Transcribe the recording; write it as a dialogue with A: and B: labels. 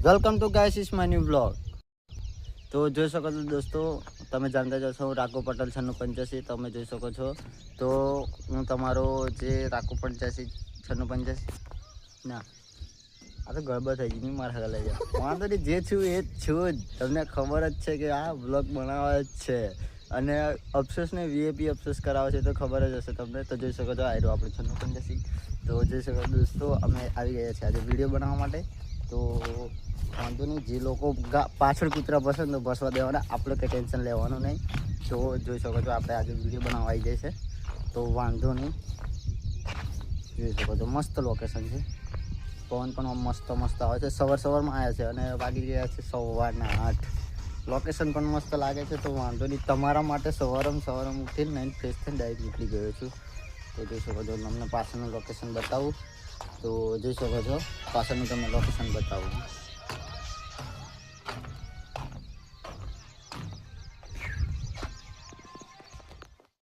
A: Welcome to guys is my new blog. તો જોઈ શકો છો દોસ્તો, તમે જાણતા જ હશો રાકો પટેલ 9685 તમે જોઈ શકો છો। તો હું તમારો જે રાકો 9685 ના આ તો ગડબડ થઈ ગઈ મારા લઈ જાય વાંધો નહીં, જે છું એ જ છું જ। તમને ખબર જ છે કે આ બ્લોગ બનાવવા જ છે અને અફસોસને વીએપી અફસોસ કરાવે છે તો ખબર જ હશે તમને। તો જોઈ શકો છો આ રહ્યો આપણે 9685। તો જોઈ શકો દોસ્તો, અમે આવી ગયા છીએ આજે વિડીયો બનાવવા માટે। તો વાંધો નહીં, જે લોકો પાછળ કૂતરા પસંદ તો બસવા દેવાના, આપણે કંઈ ટેન્શન લેવાનું નહીં। તો જોઈ શકો છો આપણે આજે વિડીયો બનાવવા આવી જાય છે તો વાંધો નહીં, જોઈ શકો છો મસ્ત લોકેશન છે। પવન પણ મસ્ત આવે છે, સવારમાં આવ્યા છે અને વાગી ગયા છે 8:15। લોકેશન પણ મસ્ત લાગે છે તો વાંધો નહીં, તમારા માટે સવારમાં ઉઠીને નાઇન ફ્રેશ થઈને ડાયરેક્ટ નીકળી ગયો છું। તો જોઈ શકો છો તમને પાછળનું લોકેશન બતાવું, તો જોઈ શકો છો પાછળનું તમને લોકેશન બતાવું।